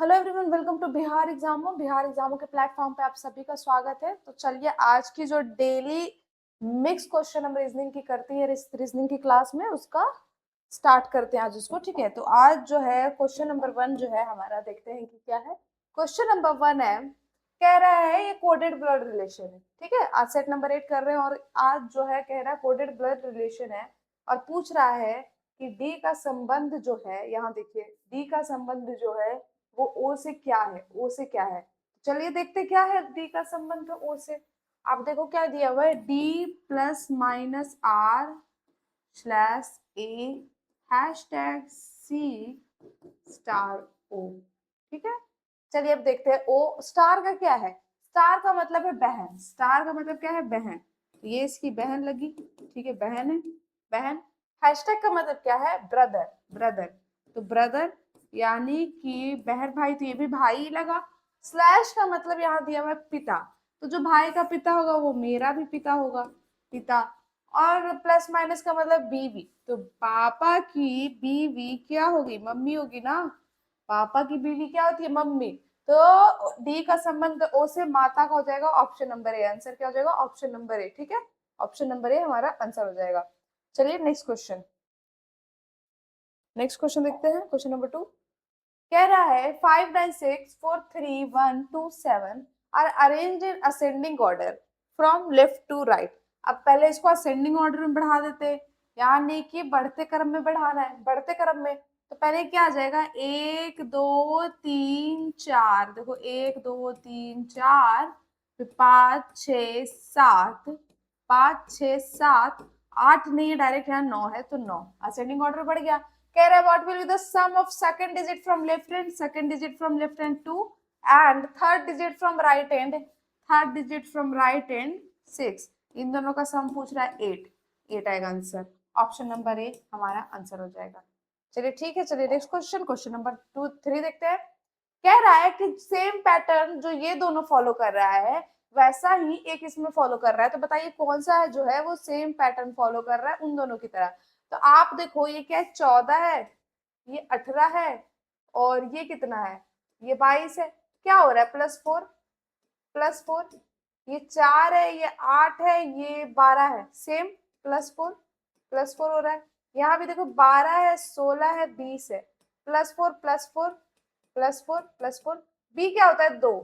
Hello everyone, welcome to Bihar एग्जामो के platform पे आप सभी का स्वागत है। तो चलिए आज की जो डेली मिक्स क्वेश्चन हम रीजनिंग की करती है रीजनिंग की क्लास में उसका स्टार्ट करते हैं आज उसको। ठीक है, तो आज जो है क्वेश्चन नंबर 1 जो है हमारा, देखते हैं कि क्या है। क्वेश्चन नंबर 1 है, कह रहा है ये कोडेड ब्लड रिलेशन है। ठीक है, आज सेट नंबर 8 कर रहे हैं और आज जो है कह रहा है कोडेड ब्लड रिलेशन है और पूछ रहा है कि डी का संबंध जो है, यहाँ देखिए डी का संबंध जो है वो ओ से क्या है, ओ से क्या है। चलिए देखते क्या है डी का संबंध ओ से। आप देखो क्या दिया हुआ है, D plus minus R slash A hashtag C star O. ठीक है, चलिए अब देखते हैं ओ स्टार का क्या है। स्टार का मतलब है बहन, स्टार का मतलब क्या है, बहन। तो ये इसकी बहन लगी। ठीक है, बहन है, बहन। हैशटैग का मतलब क्या है, ब्रदर, ब्रदर। तो ब्रदर यानी कि बहन भाई, तो ये भी भाई ही लगा। स्लैश का मतलब यहाँ दिया हुआ है पिता, तो जो भाई का पिता होगा वो मेरा भी पिता होगा, पिता। और प्लस माइनस का मतलब बीवी, तो पापा की बीवी क्या होगी, मम्मी होगी ना। पापा की बीवी क्या होती है, मम्मी। तो डी का संबंध ओ से माता का हो जाएगा, ऑप्शन नंबर ए। आंसर क्या हो जाएगा, ऑप्शन नंबर ए। ठीक है, ऑप्शन नंबर ए हमारा आंसर हो जाएगा। चलिए नेक्स्ट क्वेश्चन, नेक्स्ट क्वेश्चन देखते हैं। क्वेश्चन नंबर 2 कह रहा है 5 9 6 4 3 1 2 7 are arrange in ascending order from left to right. अब पहले इसको असेंडिंग ऑर्डर में बढ़ा देते, यानी कि बढ़ते क्रम में बढ़ाना है, बढ़ते क्रम में। तो पहले क्या आ जाएगा, 1 2 3 4। देखो 1 2 3 4, फिर 5 6 7, 5 6 7 8 नहीं, डायरेक्ट यहाँ 9 है तो 9, असेंडिंग ऑर्डर बढ़ गया। कह रहा है what will be the sum of second digit from left hand, second digit from left hand 2 and third digit from right hand, third digit from right hand 6। इन दोनों का सम पूछ रहा है 8, 8 आएगा आंसर। ऑप्शन नंबर ए हमारा answer हो जाएगा। चलिए ठीक है, चलिए नेक्स्ट क्वेश्चन, क्वेश्चन नंबर 3 देखते हैं। कह रहा है कि सेम पैटर्न जो ये दोनों फॉलो कर रहा है वैसा ही एक इसमें फॉलो कर रहा है। तो बताइए कौन सा है जो है वो सेम पैटर्न फॉलो कर रहा है उन दोनों की तरह। तो आप देखो ये क्या है, 14 है, ये 18 है, और ये कितना है, ये 22 है। क्या हो रहा है, +4, +4। ये 4 है, ये 8 है, ये 12 है, सेम +4, +4 हो रहा है। यहाँ भी देखो 12 है, 16 है, 20 है, +4 +4 +4 +4। बी क्या होता है, 2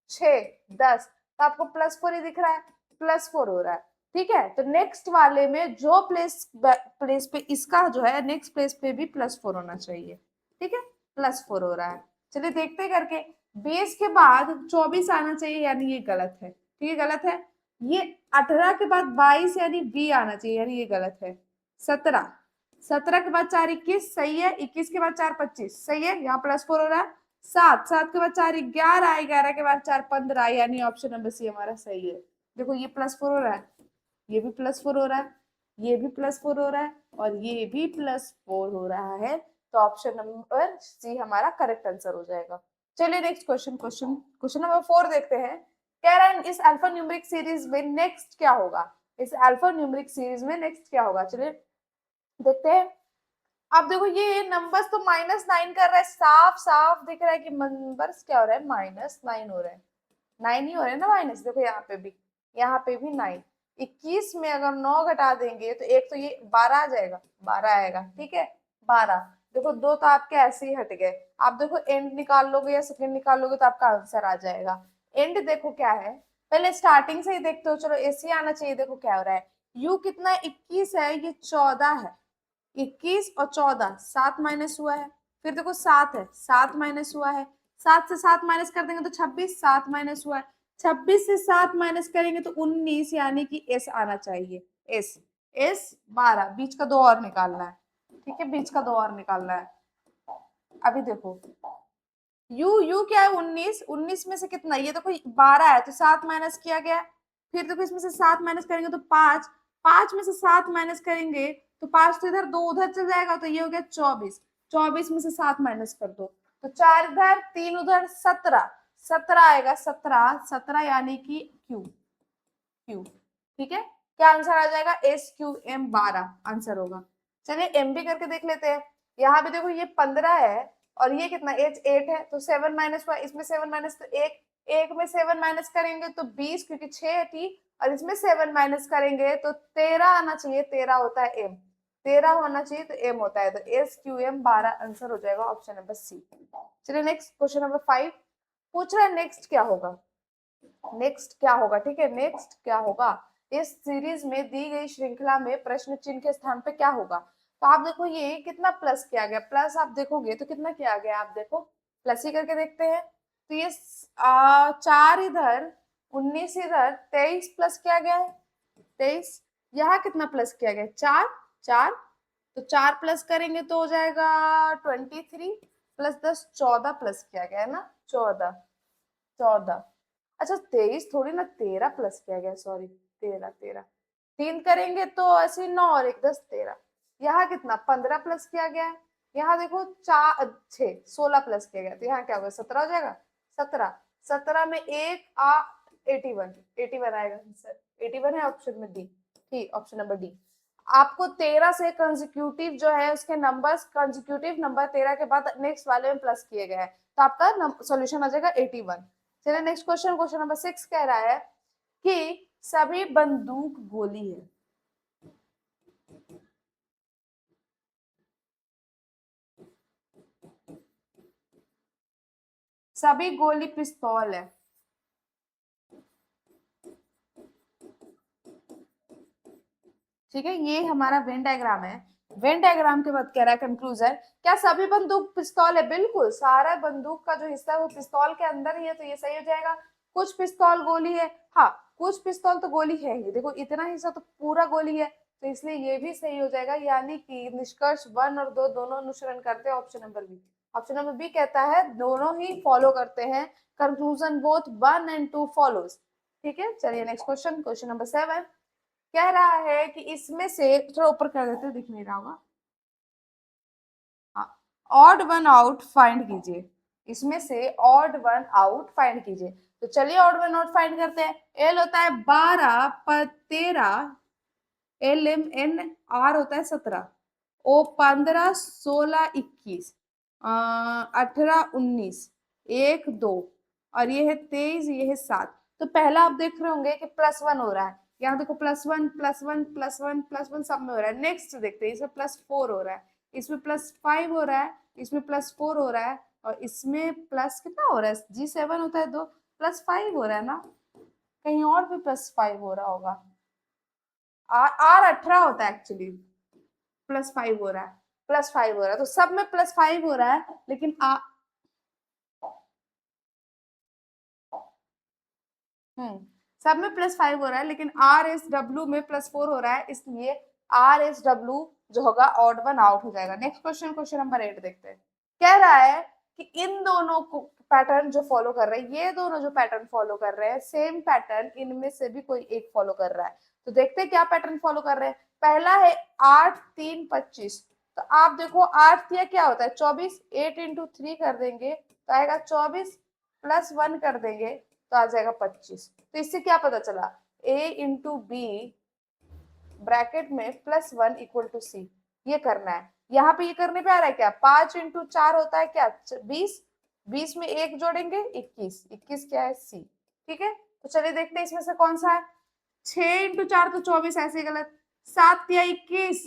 6 10, तो आपको +4 ही दिख रहा है, +4 हो रहा है। ठीक है, तो नेक्स्ट वाले में जो प्लेस प्लेस पे इसका जो है नेक्स्ट प्लेस पे भी +4 होना चाहिए। ठीक है, +4 हो रहा है। चलिए देखते हैं करके। 20 के बाद 24 आना चाहिए, यानी ये गलत है। ठीक है, गलत है। ये 18 के बाद 22 यानी बी आना चाहिए, यानी ये गलत है। 17, 17 के बाद 4 21 सही है, 21 के बाद 4 25 सही है, यहाँ +4 हो रहा है। 7, 7 के बाद 4 11, 11 के बाद 4 15, यानी ऑप्शन नंबर सी हमारा सही है। देखो ये +4 हो रहा है, ये भी +4 हो रहा है, ये भी +4 हो रहा है, और ये भी +4 हो रहा है। तो ऑप्शन नंबर सी हमारा करेक्ट आंसर हो जाएगा। चलिए नेक्स्ट क्वेश्चन, क्वेश्चन नंबर 4 देखते हैं। कह रहा है इस अल्फा न्यूमेरिक सीरीज में नेक्स्ट क्या होगा, इस अल्फा न्यूमेरिक सीरीज में नेक्स्ट क्या होगा। चलिए देखते हैं। अब देखो ये नंबर्स तो -9 कर रहा है, साफ साफ दिख रहा है कि नंबर्स क्या हो रहा है, -9 हो रहे हैं। 9 ही हो रहे हैं ना माइनस, देखो यहाँ पे भी, यहाँ पे भी 9। 21 में अगर 9 घटा देंगे तो एक तो ये 12 आ जाएगा, 12 आएगा। ठीक है, 12। देखो 2 तो आपके ऐसे ही हट गए। आप देखो एंड निकाल लोगे या सेकंड निकाल लोगे तो आपका आंसर आ जाएगा। एंड देखो क्या है, पहले स्टार्टिंग से ही देखते हो, चलो ऐसे ही आना चाहिए। देखो क्या हो रहा है, यू कितना 21 है, ये 14 है। 21 और 14, 7 माइनस हुआ है। फिर देखो 7 है, 7 माइनस हुआ है। 7 से 7 माइनस कर देंगे तो 26, 7 माइनस हुआ है। 26 से 7 माइनस करेंगे तो 19, यानी कि एस आना चाहिए। एस, एस 12, बीच का 2 और निकालना है। ठीक है, बीच का 2 और निकालना है। अभी देखो यू, यू क्या है 19, 19 में से कितना, ये देखो 12 है तो 7 माइनस किया गया। फिर देखो इसमें से 7 माइनस करेंगे तो 5, 5 में से 7 माइनस करेंगे तो 5 तो इधर, 2 उधर चल जाएगा, तो ये हो गया 24। 24 में से 7 माइनस कर दो तो 4 इधर 3 उधर, 17, 17 आएगा, 17, 17 यानी कि क्यू, क्यू। ठीक है, क्या आंसर आ जाएगा, SQM 12 आंसर होगा। चलिए एम भी करके देख लेते हैं। यहाँ भी देखो ये 15 है, और ये कितना एच 8 है, तो 7 माइनस हुआ, इसमें 7 माइनस, तो एक एक में 7 माइनस करेंगे तो 20, क्योंकि 6 है टी, और इसमें 7 माइनस करेंगे तो 13 आना चाहिए, 13 होता है एम, 13 होना चाहिए तो एम होता है, तो एस क्यू एम 12 आंसर हो जाएगा ऑप्शन नंबर सी। चलिए नेक्स्ट क्वेश्चन नंबर 5 पूछ रहा है, नेक्स्ट क्या होगा, नेक्स्ट क्या होगा, ठीक है, नेक्स्ट क्या होगा, इस सीरीज में दी गई श्रृंखला में प्रश्न चिन्ह के स्थान पे क्या होगा। तो आप देखो ये कितना प्लस किया गया, प्लस आप देखोगे तो कितना किया गया, आप देखो प्लस ही करके देखते हैं, तो ये 4 इधर 19 इधर 23 प्लस किया गया है, 23, यहाँ कितना प्लस किया गया, 4 4, तो 4 प्लस करेंगे तो हो जाएगा 23 प्लस 10 14 प्लस किया गया है ना, 14 14, अच्छा 23 थोड़ी ना, 13 प्लस किया गया, सॉरी 13 13, 3 करेंगे तो ऐसे 9 और 1 10 13, यहाँ कितना 15 प्लस किया गया है, यहाँ देखो 4 6 16 प्लस किया गया, तो यहाँ क्या होगा 17 हो जाएगा, 17 17 में एक 81 81 आएगा आंसर, 81 है ऑप्शन में डी, ठीक ऑप्शन नंबर डी। आपको 13 से कंसेक्यूटिव जो है उसके नंबर्स, कंसेक्यूटिव नंबर 13 के बाद नेक्स्ट वाले में प्लस किए गए हैं, तो आपका सॉल्यूशन आ जाएगा 81। चलिए नेक्स्ट क्वेश्चन, क्वेश्चन नंबर 6 कह रहा है कि सभी बंदूक गोली है, सभी गोली पिस्तौल है, ठीक है, ये हमारा वेन डायग्राम है, वेन डायग्राम के बाद कह रहा है कंक्लूजन, क्या सभी बंदूक पिस्तौल है, बिल्कुल सारा बंदूक का जो हिस्सा है वो पिस्तौल के अंदर ही है, तो ये सही हो जाएगा। कुछ पिस्तौल गोली है, हाँ कुछ पिस्तौल तो गोली है ही, देखो इतना हिस्सा तो पूरा गोली है, तो इसलिए ये भी सही हो जाएगा, यानी कि निष्कर्ष 1 और 2 दोनों अनुसरण करते हैं option number B. Option number B कहता है दोनों ही फॉलो करते हैं, कंक्लूजन बोथ 1 एंड 2 फॉलोज, ठीक है। चलिए नेक्स्ट क्वेश्चन, क्वेश्चन नंबर 7 कह रहा है कि इसमें से, थोड़ा ऊपर कर देते, दिख नहीं रहा होगा, हाँ, ऑड वन आउट फाइंड कीजिए, इसमें से ऑड वन आउट फाइंड कीजिए, तो चलिए ऑड वन आउट फाइंड करते हैं। एल होता है 12 पर 13, एल एम एन आर होता है 17, ओ 15 16 21, 18 19, 1 2, और ये है 23, ये है 7, तो पहला आप देख रहे होंगे कि +1 हो रहा है, यहाँ देखो +1 +1 +1 +1 सब में हो रहा है। नेक्स्ट देखते हैं, इसमें +4 हो रहा है, इसमें +5 हो रहा है, इसमें +4 हो रहा है, और इसमें प्लस कितना हो रहा है, G7 होता है 2, +5 हो रहा है ना, कहीं और भी +5 हो रहा होगा, आर 18 होता है एक्चुअली, +5 हो रहा है, +5 हो रहा है, तो सब में +5 हो रहा है, लेकिन सब में +5 हो रहा है, लेकिन आर एस डब्ल्यू में +4 हो रहा है, इसलिए आर एस डब्ल्यू जो होगा ऑड वन आउट हो जाएगा। नेक्स्ट क्वेश्चन, क्वेश्चन नंबर 8 देखते हैं, कह रहा है कि इन दोनों को पैटर्न जो फॉलो कर रहे हैं, ये दोनों जो पैटर्न फॉलो कर रहे हैं, सेम पैटर्न इनमें से भी कोई एक फॉलो कर रहा है, तो देखते हैं क्या पैटर्न फॉलो कर रहे हैं। पहला है 8 3 25, तो आप देखो 8 या क्या होता है 24, 8 इंटू 3 कर देंगे तो आएगा 24, +1 कर देंगे तो आ जाएगा 25, तो इससे क्या पता चला, a इंटू बी ब्रैकेट में +1 इक्वल टू सी, ये करना है। यहाँ पे ये करने पे आ रहा है क्या, 5 इंटू 4 होता है क्या 20, 20 में 1 जोड़ेंगे 21, 21 क्या है सी, ठीक है। तो चलिए देखते हैं इसमें से कौन सा है, 6 इंटू 4 तो 24, ऐसे गलत, 7 या 21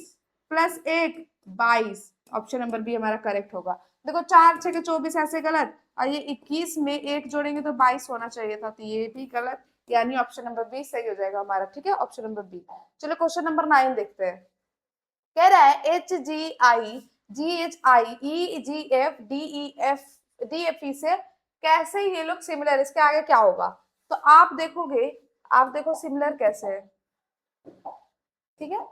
+1 22, ऑप्शन नंबर बी हमारा करेक्ट होगा। देखो 4 6 के 24 ऐसे गलत, और ये 21 में 1 जोड़ेंगे तो 22 होना चाहिए था, तो ये भी गलत, यानी ऑप्शन नंबर बी सही हो जाएगा हमारा, ठीक है, ऑप्शन नंबर बी। चलो क्वेश्चन नंबर 9 देखते हैं, कह रहा है HGI GHI EGF DEF से कैसे ये लोग सिमिलर, इसके आगे क्या होगा, तो आप देखोगे, आप देखो सिमिलर कैसे है, ठीक है,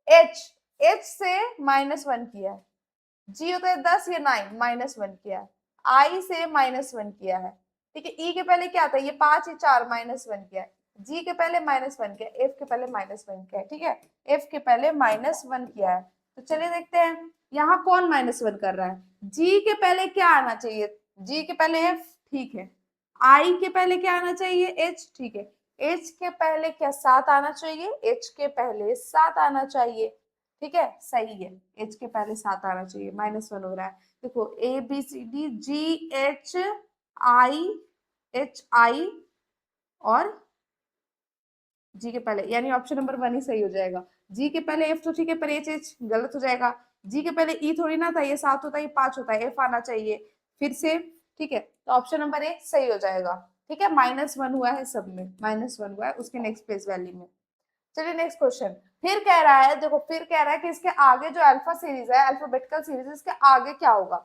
H से -1 किया है, G होता है 10, ये 9 -1 किया है, I से -1 किया है, ठीक है, E के पहले क्या था, ये 5 ये 4 -1 किया है, G के पहले -1 किया, F के पहले -1 किया है, ठीक है, F के पहले -1 किया है, तो चलिए देखते हैं यहाँ कौन -1 कर रहा है, G के पहले क्या आना चाहिए, G के पहले F, ठीक है, I के पहले क्या आना चाहिए H, ठीक है, H के पहले क्या 7 आना चाहिए, H के पहले 7 आना चाहिए, ठीक है, सही है, H के पहले 7 आना चाहिए, -1 हो रहा है, देखो ABCD GHI और जी के पहले, यानी ऑप्शन नंबर 1 ही सही हो जाएगा। जी के पहले एफ तो ठीक है, पर एच गलत हो जाएगा। जी के पहले ई थोड़ी ना था, ये 7 होता है, ये 5 होता है, एफ आना चाहिए फिर से। ठीक है, तो ऑप्शन नंबर ए सही हो जाएगा। ठीक है, -1 हुआ है सब में, -1 हुआ है उसके नेक्स्ट प्लेस वैल्यू में। चलिए नेक्स्ट क्वेश्चन। फिर कह रहा है, देखो फिर कह रहा है कि इसके आगे जो अल्फा सीरीज है, अल्फाबेटिकल सीरीज, इसके आगे क्या होगा।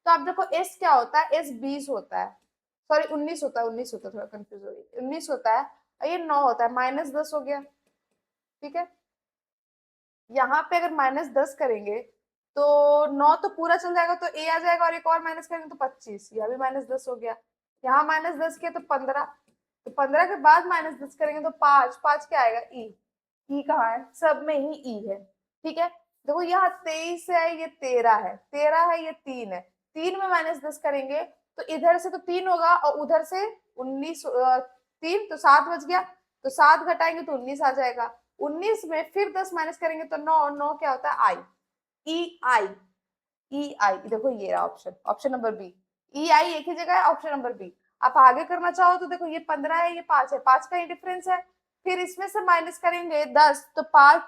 तो आप देखो एस क्या होता है, एस 20 होता है, सॉरी 19 होता है, 19 होता है, थोड़ा कंफ्यूज हो गई, 19 होता है और ये 9 होता है, -10 हो गया। ठीक है, यहाँ पे अगर -10 करेंगे तो 9 तो पूरा चल जाएगा, तो ए आ जाएगा, और एक और माइनस करेंगे तो 25, यह भी -10 हो गया। यहाँ -10 किया तो 15, तो 15 के बाद -10 करेंगे तो 5, 5 क्या आएगा, ई कहाँ है, सब में ही ई है। ठीक है, देखो यहाँ 23 है, ये 13 है, 13 है, ये 3 है, 3 में -10 करेंगे तो इधर से तो 3 होगा और उधर से 19, 3 तो 7 बच गया, तो 7 घटाएंगे तो 19 आ जाएगा। 19 में फिर 10 माइनस करेंगे तो 9, 9 क्या होता है, आई, ई आई, ई आई, देखो ये रहा ऑप्शन, ऑप्शन नंबर बी, ई आई एक ही जगह है, ऑप्शन नंबर बी। आप आगे करना चाहो तो देखो ये 15 है, ये 5 है, 5 का ही डिफरेंस है, फिर इसमें से माइनस करेंगे 10 तो 5,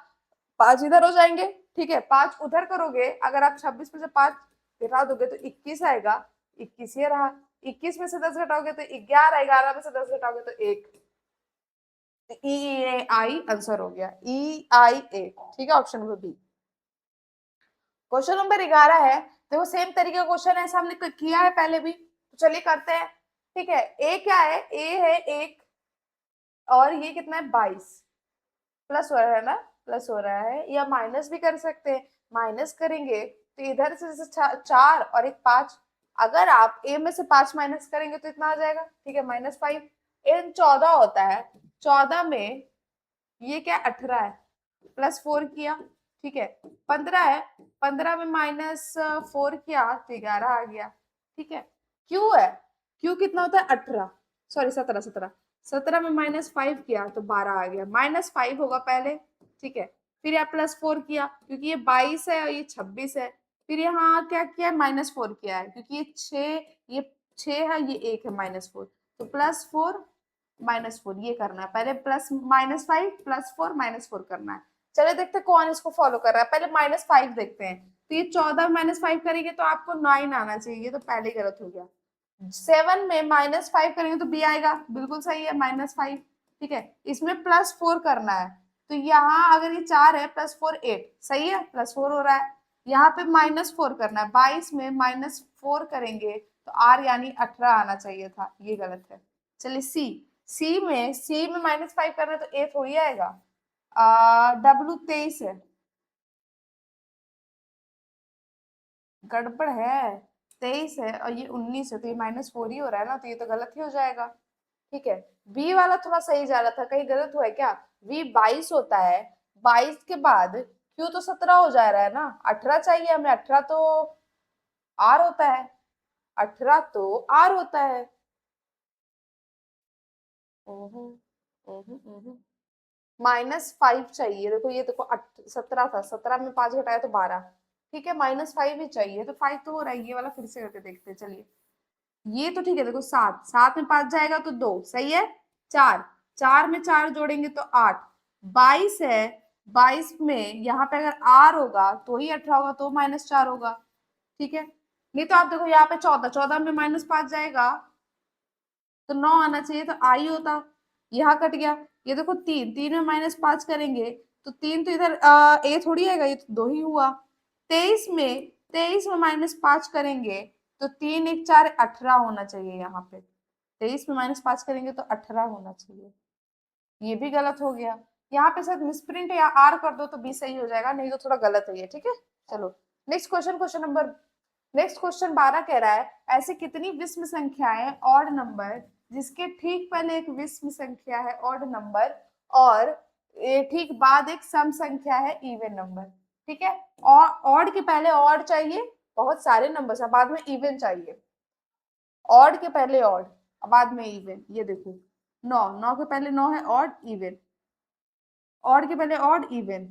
5 इधर हो जाएंगे। ठीक है, 5 उधर करोगे, अगर आप 26 में से 5 घटा दोगे तो 21 आएगा, 21 ये रहा, 21 में से 10 घटाओगे तो 11, 11 में से 10 घटाओगे तो 1, ई आई आंसर हो गया, ई आई ए। ठीक है, option number B. Question number 11 है, देखो सेम तरीके का क्वेश्चन है, हमने किया है पहले भी, तो चलिए करते हैं। ठीक है, ए क्या है, ए है 1 और ये कितना है 22, प्लस हो रहा है ना, प्लस हो रहा है, या माइनस भी कर सकते हैं। माइनस करेंगे तो इधर से जैसे 4 और एक 5, अगर आप ए में से 5 माइनस करेंगे तो इतना आ जाएगा। ठीक है, -5, इन 14 होता है, 14 में ये क्या 18 है, +4 किया। ठीक है, 15 है, 15 में -4 किया तो 11 आ गया। ठीक है, क्यू है, क्यू कितना होता है 18, सॉरी 17, 17, 17 में -5 किया तो 12 आ गया, -5 होगा पहले। ठीक है, फिर यहाँ +4 किया क्योंकि ये 22 है और ये 26 है, फिर यहाँ क्या किया है -4 किया है क्योंकि ये 6 है, ये 1 है, -4, तो +4 -4 ये करना है पहले, -5 +4 -4 करना है। चलिए देखते हैं कौन इसको फॉलो कर रहा है, पहले -5 देखते हैं। तो ये 14 में -5 करेंगे तो आपको 9 आना चाहिए, ये तो पहले गलत हो गया। 7 में -5 करेंगे तो बी आएगा, बिल्कुल सही है, -5। ठीक है, इसमें +4 करना है, तो यहाँ अगर ये 4 है, +4 8, सही है, +4 हो रहा है। यहाँ पे -4 करना है, 22 में -4 करेंगे तो आर यानी 18 आना चाहिए था, ये गलत है। चलिए सी में -5 करना है तो ए थोड़ी आएगा, डब्लू 23 है, गड़बड़ है, 23 है और ये 19 है, तो ये -4 ही हो रहा है ना, तो ये तो गलत ही हो जाएगा। ठीक है, बी वाला थोड़ा सही जा रहा था, कहीं गलत हुआ है क्या, बी 22 होता है, 22 के बाद क्यों तो 17 हो जा रहा है ना, 18 चाहिए हमें, 18 तो आर होता है, 18 तो आर होता है। ओहो, ओहो, ओहो, -5 चाहिए, देखो ये देखो 17 था, 17 में 5 घटाया तो 12। ठीक है, -5 ही चाहिए, तो 5 तो हो रहा है, ये वाला फिर से करके देखते हैं। चलिए ये तो ठीक है, देखो 7, 7 में 5 जाएगा तो 2, सही है, 4, 4 में 4 जोड़ेंगे तो 8, 22 है, 22 में यहाँ पे अगर आर होगा तो ही 18 होगा, तो -4 होगा। ठीक है, नहीं तो आप देखो यहाँ पे 14, 14 में -5 जाएगा तो 9 आना चाहिए, तो आई होता, यहाँ कट गया। ये देखो 3, 3 में -5 करेंगे तो 3 तो इधर ए थोड़ी आएगा, ये तो 2 ही हुआ। 23 में 5 करेंगे तो 3 1 4 18 होना चाहिए, यहाँ पे 23 में -5 करेंगे तो 18 होना चाहिए, ये भी गलत हो गया। यहाँ पे शायद मिसप्रिंट है, या आर कर दो तो बी सही हो जाएगा, नहीं तो थोड़ा गलत है ये। ठीक है, चलो नेक्स्ट क्वेश्चन, नेक्स्ट क्वेश्चन 12 कह रहा है, ऐसी कितनी विषम संख्याएं ऑड नंबर जिसके ठीक पहले एक विषम संख्या है ऑड नंबर और ठीक बाद एक सम संख्या है इवन नंबर। ठीक है, और ऑड के पहले ऑड चाहिए, बहुत सारे नंबर है, बाद में इवन चाहिए, ऑड के पहले ऑड, बाद में इवन। ये देखो 9, 9 के पहले 9 है, ऑड इवन, ऑड के पहले ऑड इवन,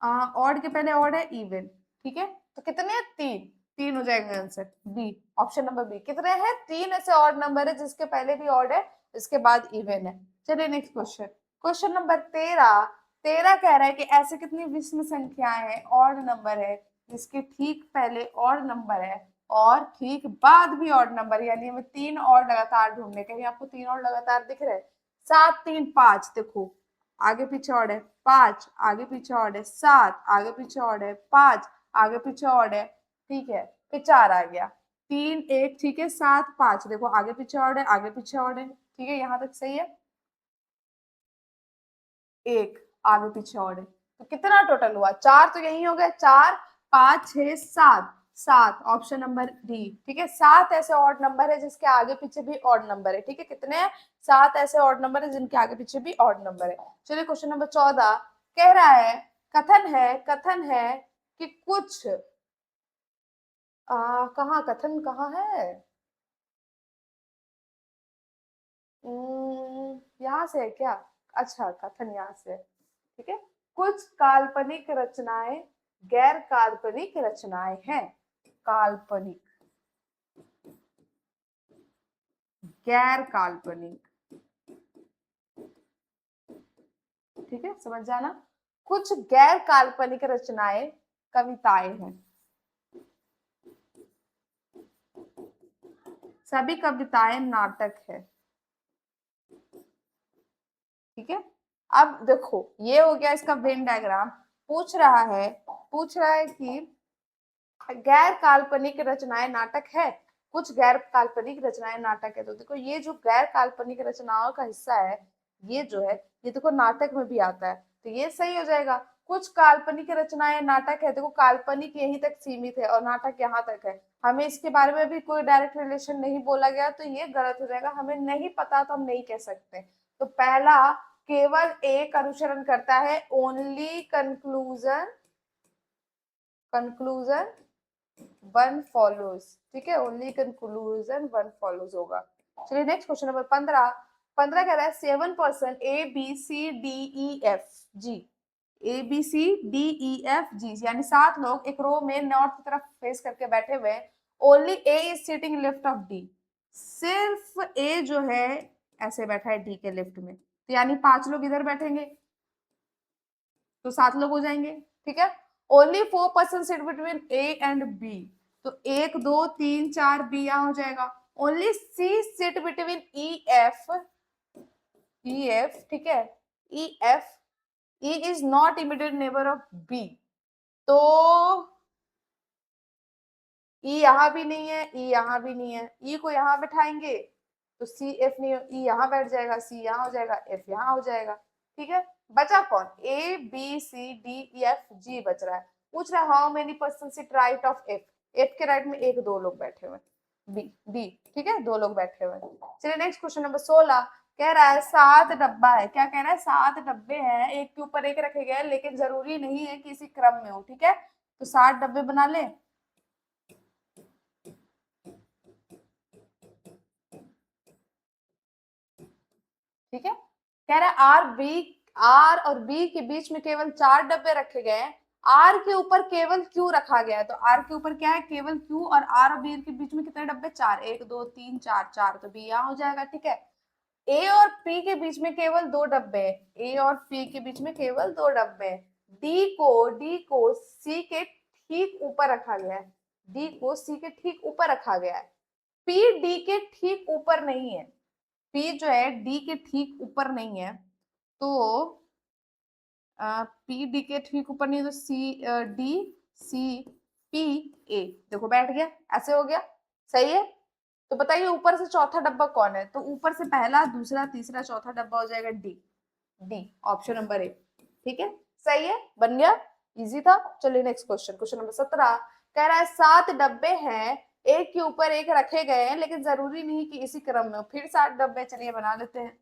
ऑड के पहले ऑड है इवन। ठीक है, तो कितने हैं? 3, 3 हो जाएगा answer B, option number B. कितने हैं? 3 ऐसे ऑड नंबर है जिसके पहले भी ऑड है, इसके बाद इवन है। चलिए नेक्स्ट क्वेश्चन, क्वेश्चन नंबर 13। 13 कह रहा है कि ऐसे कितनी विषम संख्याएं हैं, ऑड नंबर है, जिसके ठीक पहले ऑड नंबर है और ठीक बाद भी ऑड नंबर, यानी हमें 3 और लगातार ढूंढने के लिए। आपको 3 और लगातार दिख रहे हैं? 7 3 5, देखो आगे पीछे ऑड है, 5 आगे पीछे ऑड है, 7 आगे पीछे ऑड है, 5 आगे पीछे ऑड है, ठीक है, फिर 4 आ गया, 3 1, ठीक है, 7 5, देखो आगे पीछे ऑड है, आगे पीछे ऑड है, ठीक है, यहाँ तक सही है। 1 आगे पीछे ऑड है, तो कितना टोटल हुआ? 4 तो यही हो गया, 4 5 6 7, 7, ऑप्शन नंबर डी, ठीक है। 7 ऐसे ऑड नंबर है जिसके आगे पीछे भी ऑड नंबर है, ठीक है। कितने हैं? 7 ऐसे ऑड नंबर है जिनके आगे पीछे भी ऑड नंबर है। चलिए क्वेश्चन नंबर 14 कह रहा है, कथन है कि कुछ कहाँ कथन कहाँ है? यहाँ से है क्या? अच्छा, कथन यहाँ से है, ठीक है। कुछ काल्पनिक रचनाएं गैर काल्पनिक रचनाएं हैं। काल्पनिक, गैर काल्पनिक, ठीक है, समझ जाना। कुछ गैर काल्पनिक रचनाएं कविताएं हैं। सभी कविताएं नाटक है, ठीक है। अब देखो, ये हो गया इसका वेन डायग्राम। पूछ रहा है कि गैर काल्पनिक रचनाएं नाटक है, कुछ गैर काल्पनिक रचनाएं नाटक है। तो देखो, ये जो गैर काल्पनिक रचनाओं का हिस्सा है, ये जो है, ये देखो नाटक में भी आता है, तो ये सही हो जाएगा। कुछ काल्पनिक रचनाएं नाटक है, देखो काल्पनिक यहीं तक सीमित है और नाटक यहाँ तक है, हमें इसके बारे में भी कोई डायरेक्ट रिलेशन नहीं बोला गया, तो ये गलत हो जाएगा। हमें नहीं पता तो हम नहीं कह सकते। तो पहला, केवल एक अनुसरण करता है, only conclusion conclusion one follows, ठीक है, ओनली कंक्लूजन वन फॉलोज होगा। चलिए नेक्स्ट क्वेश्चन नंबर 15। 15 कह रहा है 7% ABCDEFG, ABCDEFG यानी 7 लोग एक रो में नॉर्थ की तरफ फेस करके बैठे हुए हैं। Only A is sitting left of D, सिर्फ ए जो है ऐसे बैठा है डी के लेफ्ट में, तो यानी 5 लोग इधर बैठेंगे तो 7 लोग हो जाएंगे, ठीक है। Only 4% sit between A and B, तो 1 2 3 4 बी यहां हो जाएगा। Only C sit between E F, ठीक है, E F, E is not immediate neighbour of B, तो ई यहां भी नहीं है, ई यहां भी नहीं है, ई को यहां बैठाएंगे तो सी एफ नहीं, ई यहां बैठ जाएगा, सी यहां हो जाएगा, एफ यहां हो जाएगा, ठीक है। बचा कौन? A B C D E F G बच रहा है। पूछ रहा है how many person sit right of F, F के राइट में 1 2 लोग बैठे हुए, बी डी, ठीक है, 2 लोग बैठे हुए। चलिए नेक्स्ट क्वेश्चन नंबर 16 कह रहा है 7 डब्बा है, क्या कह रहा है? 7 डब्बे हैं, एक के ऊपर एक रखे गए, लेकिन जरूरी नहीं है कि इसी क्रम में हो, ठीक है। तो 7 डब्बे बना ले, ठीक है। कह रहा है आर और बी के बीच में केवल 4 डब्बे रखे गए हैं, आर के ऊपर केवल क्यू रखा गया है, तो आर के ऊपर क्या है? केवल क्यू, और आर और बी के बीच में कितने डब्बे? 4, 1 2 3 4, 4, तो बी यहाँ हो जाएगा, ठीक है। ए और पी के बीच में केवल 2 डब्बे, ए और पी के बीच में केवल 2 डब्बे, डी को सी के ठीक ऊपर रखा गया है, डी को सी के ठीक ऊपर रखा गया है, पी डी के ठीक ऊपर नहीं है, पी जो है डी के ठीक ऊपर नहीं है, तो पी डी के ठीक ऊपर नहीं है, तो C D C P A, देखो बैठ गया, ऐसे हो गया, सही है। तो बताइए ऊपर से चौथा डब्बा कौन है? तो ऊपर से पहला दूसरा तीसरा चौथा डब्बा हो जाएगा D, D option number A, ठीक है, सही है, बन गया, इजी था। चलिए नेक्स्ट क्वेश्चन, क्वेश्चन नंबर 17 कह रहा है 7 डब्बे हैं, एक के ऊपर एक रखे गए हैं, लेकिन जरूरी नहीं कि इसी क्रम में हो। फिर 7 डब्बे, चलिए बना लेते हैं,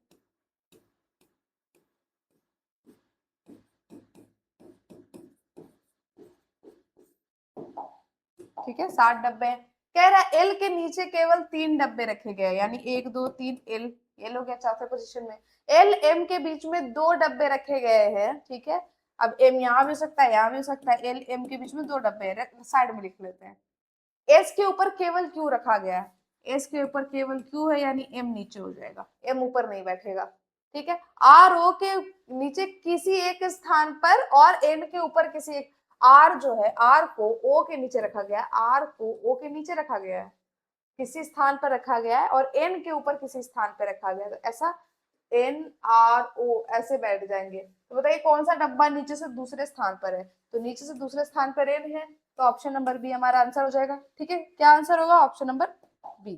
ठीक है, 7 डब्बे हैं। कह रहा है एल के नीचे केवल 3 डब्बे रखे गए, यानी 1 2 3, एल हो गया चौथे पोजीशन में। एल एम के बीच में 2 डब्बे रखे गए हैं, ठीक है। अब एम यहाँ भी हो सकता है, यहाँ भी हो सकता है, एल एम के बीच में दो डब्बे है, साइड में लिख लेते हैं। एस के ऊपर केवल क्यू रखा गया है, एस के ऊपर केवल क्यू है, यानी एम नीचे हो जाएगा, एम ऊपर नहीं बैठेगा। ठीक है, आर ओ के नीचे किसी एक स्थान पर और एन के ऊपर किसी एक, आर जो है आर को ओ के नीचे रखा गया है, आर को ओ के नीचे रखा गया है, किसी स्थान पर रखा गया है, और एन के ऊपर किसी स्थान पर रखा गया है, तो ऐसा एन आर ओ ऐसे बैठ जाएंगे। तो बताइए कौन सा डब्बा नीचे से दूसरे स्थान पर है, तो नीचे से दूसरे स्थान पर एन है, तो ऑप्शन नंबर बी हमारा आंसर हो जाएगा। ठीक है, क्या आंसर होगा, ऑप्शन नंबर बी।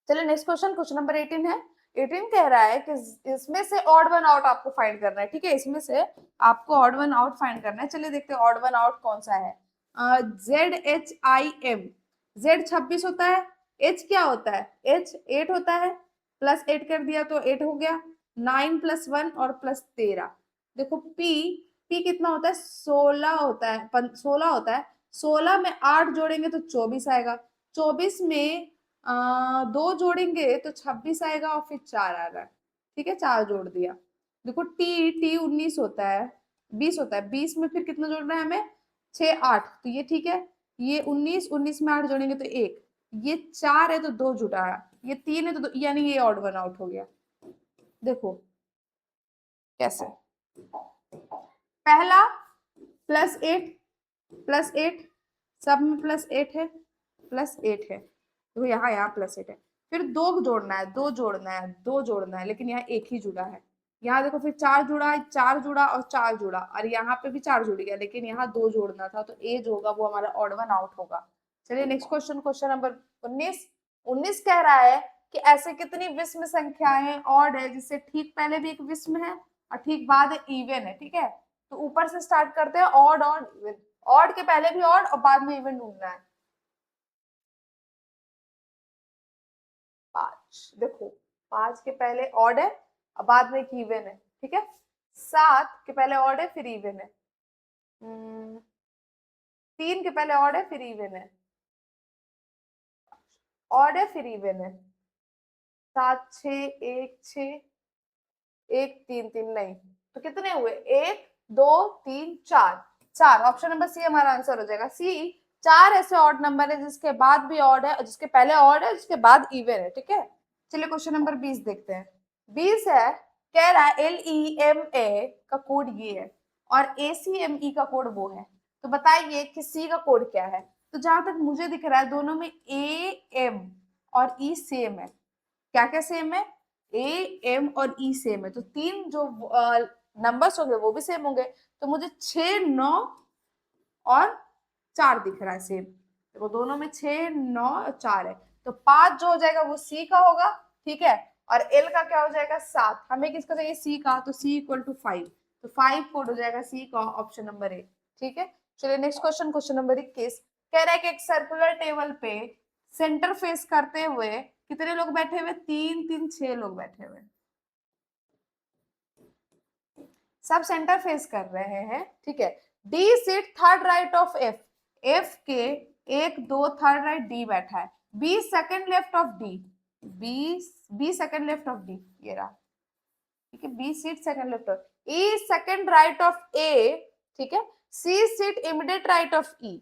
चलिए नेक्स्ट क्वेश्चन, क्वेश्चन नंबर 18 है। 18 कह रहा है कि इसमें से ऑड वन आउट आपको फाइंड करना है। ठीक है, इसमें से आपको ऑड वन आउट फाइंड करना है। चलिए देखते हैं ऑड वन आउट कौन सा है। ZHIM, Z 26 होता है, H क्या होता है, H 8 होता है, प्लस 8 कर दिया तो 8 हो गया, 9 प्लस 1 और प्लस 13। देखो P कितना होता है, 16 होता है, 16 होता है, 16 में 8 जोड़ेंगे तो 24 आएगा, 24 में दो जोड़ेंगे तो 26 आएगा, और फिर 4 आएगा। ठीक है, 4 जोड़ दिया। देखो टी 19 होता है, 20 होता है, 20 में फिर कितना जोड़ना है हमें, 6 8, तो ये ठीक है, ये 19 में 8 जोड़ेंगे तो 1, ये 4 है तो 2 जुटा है, ये 3 है तो 2, यानी ये ऑड वन आउट हो गया। देखो कैसे, पहला +8 सब में +8 है, +8 है, तो यहाँ +8 है, फिर दो जोड़ना है, दो जोड़ना है, लेकिन यहाँ एक ही जुड़ा है। यहाँ देखो फिर 4 जुड़ा, 4 जुड़ा और 4 जुड़ा, और यहाँ पे भी 4 जुड़ गया, लेकिन यहाँ 2 जोड़ना था, तो ए जो होगा वो हमारा ऑड वन आउट होगा। चलिए नेक्स्ट क्वेश्चन, क्वेश्चन नंबर 19। 19 कह रहा है कि ऐसे कितनी विषम संख्याएं ऑड है जिससे ठीक पहले भी एक विषम है और ठीक बाद इवन है। ठीक है, तो ऊपर से स्टार्ट करते हैं, ऑड ऑड इवन, ऑड के पहले भी ऑड और बाद में इवन ढूंढना है। 5, देखो 5 के पहले ऑड है और बाद में एक इवन है। ठीक है, 7 के पहले ऑड है फिर इवन है, 3 के पहले ऑड है फिर इवन है, ऑड है फिर इवन है, 7 6 1 6 1 3 3 नहीं, तो कितने हुए, 1 2 3 4, 4, ऑप्शन नंबर सी हमारा आंसर हो जाएगा। सी, 4 ऐसे ऑड नंबर है जिसके बाद भी ऑड है और जिसके पहले ऑड है जिसके बाद इवन है। ठीक है, चलिए क्वेश्चन नंबर 20 देखते हैं। 20 है, कह रहा है LEMA का कोड ये है और ACME का कोड वो है, तो बताइए कि सी का कोड क्या है। तो जहां तक मुझे दिख रहा है दोनों में AM और E सेम है। क्या क्या सेम है, AM और E सेम है, तो तीन जो नंबर्स होंगे वो भी सेम होंगे, तो मुझे 6 9 और 4 दिख रहा है सेम, तो दोनों में 6 9 और 4 है, तो 5 जो हो जाएगा वो सी का होगा। ठीक है, और एल का क्या हो जाएगा 7, हमें किसका चाहिए सी का, तो सी इक्वल टू 5, तो 5 कोड हो जाएगा सी का, ऑप्शन नंबर ए। ठीक है, चलिए नेक्स्ट क्वेश्चन, क्वेश्चन नंबर 21 कह रहा है कि एक सर्कुलर टेबल पे सेंटर फेस करते हुए कितने लोग बैठे हुए, 3 3 6 लोग बैठे हुए, सब सेंटर फेस कर रहे हैं। ठीक है, D seat third right of F, F के 1 2 थर्ड राइट डी बैठा है, B second left of D, B second left of D, ये रहा। ठीक है, B seat second left of, E second right of A. ठीक है, C seat immediate right of E,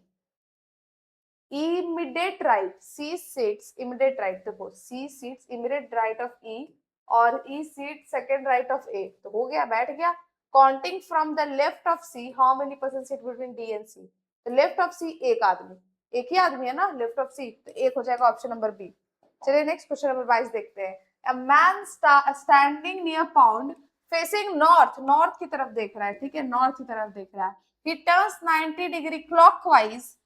immediate right, C seats immediate right, देखो C seats immediate right of E और E seat second right of ए, तो हो गया, बैठ गया। Counting from the left of C, how many person sit between D and C, तो left of सी एक आदमी, एक ही आदमी है ना लेफ्ट ऑफ सी, तो एक हो जाएगा ऑप्शन नंबर बी। चलिए नेक्स्ट क्वेश्चन नंबर 22 देखते हैं। A man standing near pound facing north, north की तरफ देख रहा है। ठीक है, नॉर्थ की तरफ देख रहा है, ही टर्न्स 90 डिग्री क्लॉकवाइज,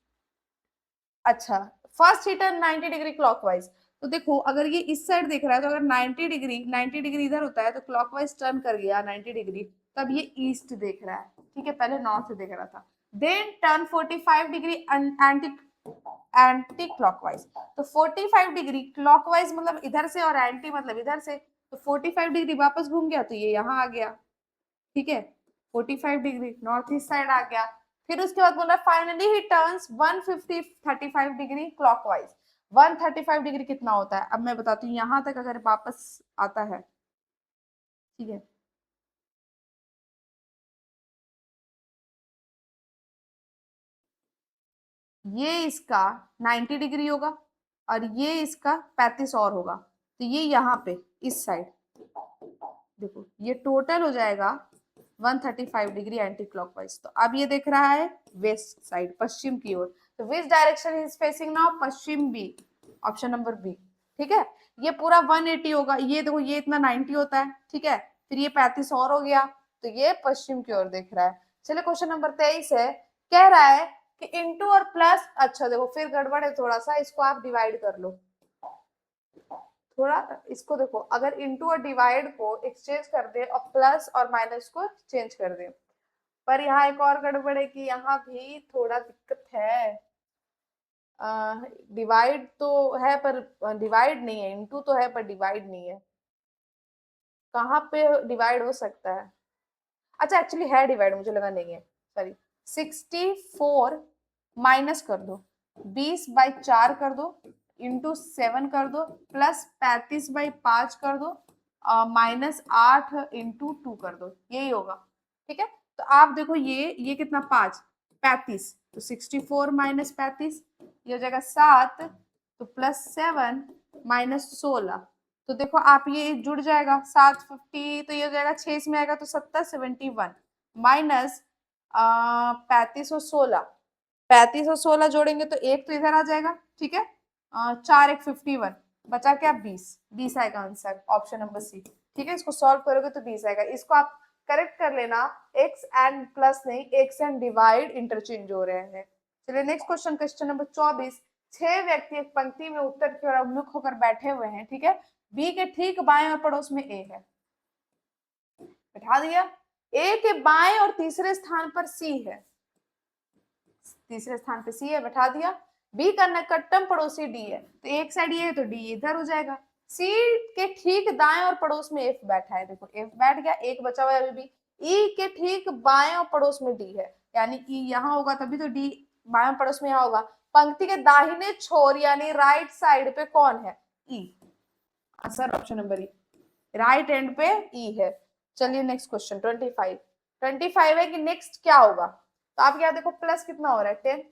अच्छा फर्स्ट ही टर्न 90 डिग्री क्लॉकवाइज, तो देखो अगर ये इस साइड देख रहा है तो अगर 90 डिग्री इधर होता है तो क्लॉकवाइज टर्न कर गया 90 डिग्री, तब ये ईस्ट देख रहा है। ठीक है, पहले नॉर्थ देख रहा था, then turn 45 degree anti anti clockwise, तो 45 डिग्री क्लॉकवाइज मतलब इधर से और एंटी मतलब इधर से, तो 45 डिग्री वापस घूम गया तो ये यहाँ आ गया। ठीक है, 45 डिग्री नॉर्थ ईस्ट साइड आ गया। फिर उसके बाद बोला finally he turns 150 35 degree clockwise, 135 degree कितना होता है, अब मैं बताती हूँ, यहां तक अगर वापस आता है। ठीक है, ये इसका 90 डिग्री होगा और ये इसका 35 और होगा, तो ये यहाँ पे इस साइड देखो ये टोटल हो जाएगा 135 डिग्री एंटी क्लॉकवाइज। तो अब ये देख रहा है वेस्ट साइड, पश्चिम की ओर। तो which direction is facing now? पश्चिम बी, ऑप्शन नंबर बी। ठीक है, ये पूरा 180 होगा, ये देखो ये इतना 90 होता है, ठीक है, फिर ये 35 और हो गया, तो ये पश्चिम की ओर देख रहा है। चलिए क्वेश्चन नंबर 23 है, कह रहा है कि इंटू और प्लस, अच्छा देखो फिर गड़बड़ है थोड़ा सा, इसको आप डिवाइड कर लो थोड़ा, इसको देखो, अगर इंटू और डिवाइड को एक्सचेंज कर दे और प्लस और माइनस को चेंज कर दे, पर यहाँ एक और गड़बड़ है कि यहाँ भी थोड़ा दिक्कत है। डिवाइड तो है पर डिवाइड नहीं है, इंटू तो है पर डिवाइड नहीं है, कहाँ पे डिवाइड हो सकता है? अच्छा एक्चुअली है डिवाइड, मुझे लगा नहीं है, सॉरी। 64 माइनस कर दो, 20/4 कर दो, इंटू 7 कर दो, प्लस 35/5 कर दो, माइनस 8 इंटू 2 कर दो, यही होगा। ठीक है, तो आप देखो ये कितना 35, तो 64 माइनस 35 ये हो जाएगा 7, तो प्लस 7 माइनस 16, तो देखो आप ये जुड़ जाएगा 750, तो ये हो जाएगा 6 इसमें आएगा तो 70, 71 माइनस 35 और 16 जोड़ेंगे तो एक तो इधर आ जाएगा, ठीक है, 4 एक 51, बचा क्या 20 आएगा आंसर, ऑप्शन नंबर सी। ठीक है, इसको सॉल्व करोगे तो 20 आएगा, इसको आप करेक्ट कर लेना, एक्स एंड प्लस नहीं, एक्स एंड डिवाइड इंटरचेंज हो रहे हैं। चलिए नेक्स्ट क्वेश्चन, क्वेश्चन नंबर 24। 6 व्यक्ति एक पंक्ति में उत्तर की ओर अभिमुख होकर बैठे हुए हैं, ठीक है, बी के ठीक बाएं और पड़ोस में ए है, बैठा दिया, ए के बाएं और तीसरे स्थान पर सी है, तीसरे स्थान पे सी है, बैठा दिया, बी का निकटतम पड़ोसी डी है, तो एक साइड ये है तो डी इधर हो जाएगा, सी के ठीक दाएं और पड़ोस में एफ बैठा है, देखो एफ बैठ गया, एक बचा हुआ है अभी भी, ई के ठीक बाएं और पड़ोस में डी है, यानी ई यहाँ होगा तभी तो डी बाएं पड़ोस में यहाँ होगा, पंक्ति के दाहिने छोर यानी राइट साइड पे कौन है? E, answer option number E, right end पे ई है। चलिए नेक्स्ट क्वेश्चन 25 है कि नेक्स्ट क्या होगा, तो आप यहाँ देखो प्लस कितना हो रहा है 10,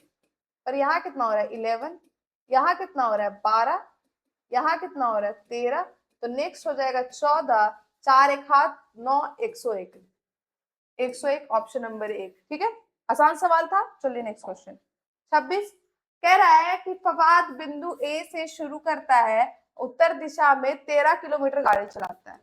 और यहाँ कितना हो रहा है 11, यहाँ कितना हो रहा है 12, यहाँ कितना हो रहा है 13, तो नेक्स्ट हो जाएगा 14, 4 एक हाथ 9, 101, 101 ऑप्शन नंबर 1। ठीक है, आसान सवाल था। चलिए नेक्स्ट क्वेश्चन 26 कह रहा है कि फवाद बिंदु ए से शुरू करता है, उत्तर दिशा में 13 किलोमीटर गाड़ी चलाता है,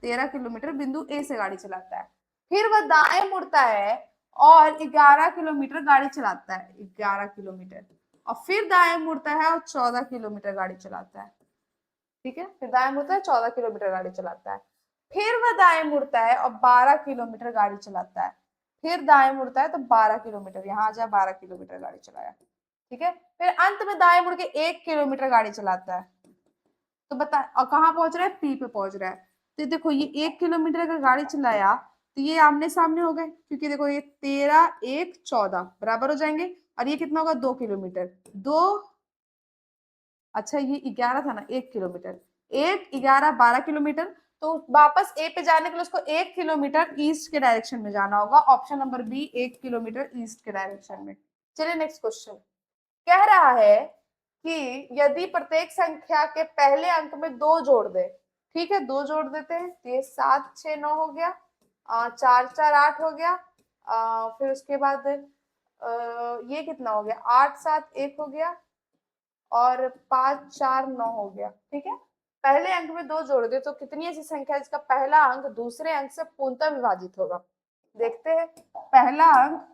13 किलोमीटर बिंदु ए से गाड़ी चलाता है, फिर वह दाएं मुड़ता है और 11 किलोमीटर गाड़ी चलाता है, 11 किलोमीटर, और फिर दाएं मुड़ता है और 14 किलोमीटर गाड़ी चलाता है। ठीक है, फिर दाएं मुड़ता है 14 किलोमीटर गाड़ी चलाता है, फिर वह दाएं मुड़ता है और 12 किलोमीटर गाड़ी चलाता है, फिर दाएं मुड़ता है तो 12 किलोमीटर, यहाँ आ जाए 12 किलोमीटर गाड़ी चलाया। ठीक है, फिर अंत में दाएं मुड़ के 1 किलोमीटर गाड़ी चलाता है, तो बता और कहाँ पहुंच रहा है? पी पे पहुंच रहा है। तो देखो ये 1 किलोमीटर का गाड़ी चलाया तो ये आमने सामने हो गए, क्योंकि देखो ये 13 1 14 बराबर हो जाएंगे, और ये कितना होगा 2 किलोमीटर, 2, अच्छा ये 11 था ना, 1 किलोमीटर, 1 11 12 किलोमीटर, तो वापस ए पे जाने के लिए उसको 1 किलोमीटर ईस्ट के डायरेक्शन में जाना होगा, option number B 1 kilometre east के डायरेक्शन में। चलिए नेक्स्ट क्वेश्चन कह रहा है कि यदि प्रत्येक संख्या के पहले अंक में 2 जोड़ दे, ठीक है 2 जोड़ देते हैं, तो ये 7 6 9 हो गया, 4 4 8 हो गया, फिर उसके बाद ये कितना हो गया 8 7 1 हो गया, और 5 4 9 हो गया। ठीक है, पहले अंक में 2 जोड़ दे तो कितनी ऐसी संख्या जिसका पहला अंक दूसरे अंक से पूर्णतः विभाजित होगा? देखते हैं, पहला अंक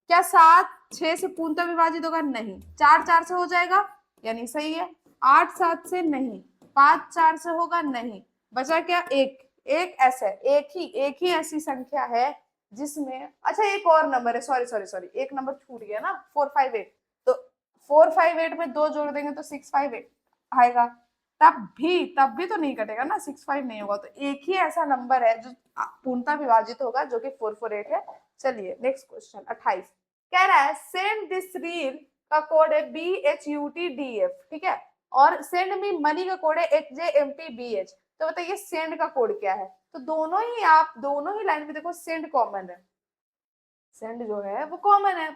क्या 7 6 से पूर्णतः विभाजित होगा? नहीं। 4 4 से हो जाएगा, यानी सही है। 8 7 से नहीं, 5 4 से होगा नहीं, बचा क्या? एक ऐसा एक ही ऐसी संख्या है जिसमें, अच्छा एक और नंबर है, सॉरी एक नंबर छूट गया ना, 458, तो 458 में 2 जोड़ देंगे तो 658 आएगा, तब भी तो नहीं कटेगा ना, 65 नहीं होगा, तो एक ही ऐसा नंबर है जो पूर्णतः विभाजित होगा, जो कि 448 है। चलिए नेक्स्ट क्वेश्चन 28 कह रहा है सेंड दिस रील का कोड है BHUTDF, ठीक है, और सेंड मी मनी का कोड है HJMTBH, तो बताइए सेंड का कोड क्या है? तो दोनों ही लाइन में देखो सेंड कॉमन है, सेंड जो है वो कॉमन है,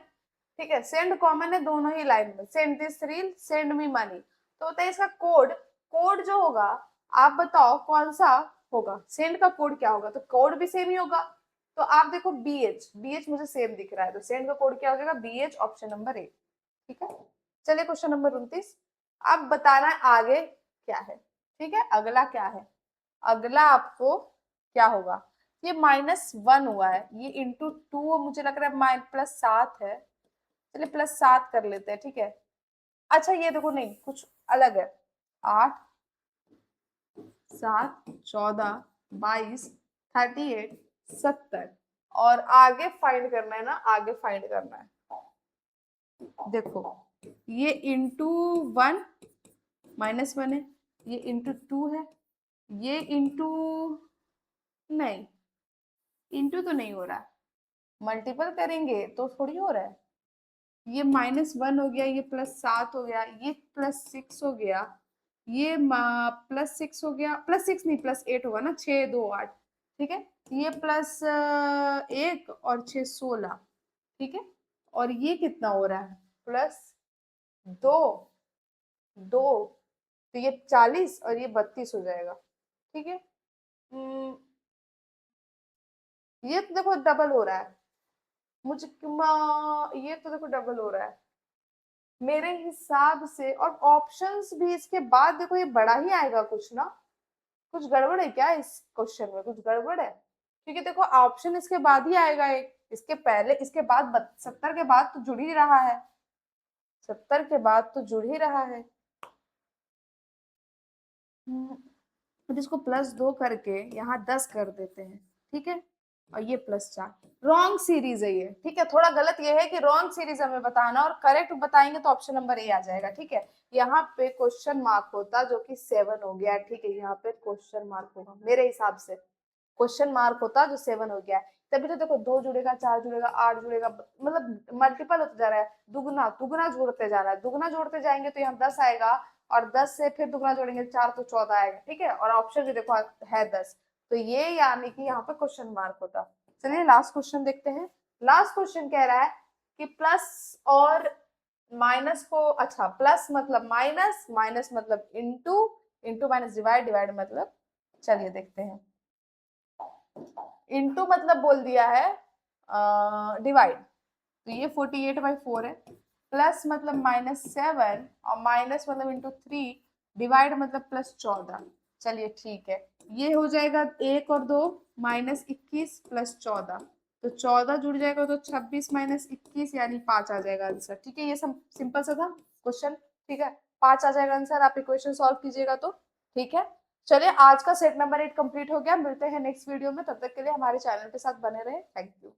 ठीक है, सेंड कॉमन है दोनों ही लाइन में, send this reel, send me money. तो होता है इसका कोड, कोड जो होगा आप बताओ कौन सा होगा, सेंड का कोड क्या होगा, तो कोड भी सेम ही होगा। तो आप देखो BH, BH मुझे सेम दिख रहा है, तो सेंड का कोड क्या हो जाएगा, BH, ऑप्शन नंबर ए। ठीक है, चलिए क्वेश्चन नंबर 29। अब बताना है आगे क्या है। ठीक है, अगला क्या है, अगला आपको क्या होगा, ये -1 हुआ है, ये इंटू 2 मुझे लग रहा है +7 है, चलिए +7 कर लेते हैं। ठीक है, अच्छा ये देखो, नहीं कुछ अलग है, 8 7 14 22 38 70, और आगे फाइंड करना है ना, आगे फाइंड करना है। देखो ये इंटू 1 -1 है, ये इंटू 2 है, ये इंटू, नहीं इंटू तो नहीं हो रहा, मल्टीपल करेंगे तो थोड़ी हो रहा है, ये -1 हो गया, ये +7 हो गया, ये +6 हो गया, ये +6 हो गया, +6 नहीं +8 होगा ना, 6 2 8। ठीक है, ये +1 और 6 16। ठीक है, और ये कितना हो रहा है, +2 2, तो ये 40 और ये 32 हो जाएगा। ठीक है, ये तो देखो डबल हो रहा है, मुझे ये तो देखो डबल हो रहा है मेरे हिसाब से, और ऑप्शंस भी इसके बाद देखो ये बड़ा ही आएगा कुछ ना, कुछ गड़बड़ है क्या इस क्वेश्चन में, कुछ गड़बड़ है, क्योंकि देखो ऑप्शन इसके बाद ही आएगा एक, इसके पहले, इसके बाद 70 के बाद तो जुड़ ही रहा है, 70 के बाद तो जुड़ ही रहा है। फिर इसको +2 करके यहाँ 10 कर देते हैं। ठीक है, और ये +4, रॉन्ग सीरीज है ये। ठीक है, थोड़ा गलत ये है कि रॉन्ग सीरीज हमें बताना, और करेक्ट बताएंगे तो ऑप्शन नंबर ए आ जाएगा। ठीक है, यहाँ पे क्वेश्चन मार्क होता जो कि 7 हो गया। ठीक है, यहाँ पे क्वेश्चन मार्क होगा मेरे हिसाब से, क्वेश्चन मार्क होता जो 7 हो गया, तभी तो देखो 2 जुड़ेगा, 4 जुड़ेगा, 8 जुड़ेगा, मतलब मल्टीपल होता जा रहा है, दुगुना दुगुना जोड़ते जा रहा है, दुगुना जोड़ते जाएंगे तो यहाँ 10 आएगा, और 10 से फिर दुगुना जोड़ेंगे 4 तो 14 आएगा। ठीक है, और ऑप्शन भी देखो है 10, तो ये यानी कि यहाँ पे क्वेश्चन मार्क होता। चलिए लास्ट क्वेश्चन देखते हैं। लास्ट क्वेश्चन कह रहा है कि प्लस और माइनस को, अच्छा प्लस मतलब माइनस, माइनस मतलब into, into minus divide, divide मतलब, चलिए देखते हैं, इंटू मतलब बोल दिया है डिवाइड, तो ये 48/4 है, प्लस मतलब -7, और माइनस मतलब इंटू 3, डिवाइड मतलब +14। चलिए ठीक है, ये हो जाएगा 1 और 2, -21 +14, तो 14 जुड़ जाएगा तो 26 -21 यानी 5 आ जाएगा आंसर। ठीक है, ये सब सिंपल सा था क्वेश्चन। ठीक है, 5 आ जाएगा आंसर, आप इक्वेशन सॉल्व कीजिएगा तो। ठीक है, चलिए आज का सेट नंबर 8 कंप्लीट हो गया, मिलते हैं नेक्स्ट वीडियो में, तब तक के लिए हमारे चैनल के साथ बने रहे, थैंक यू।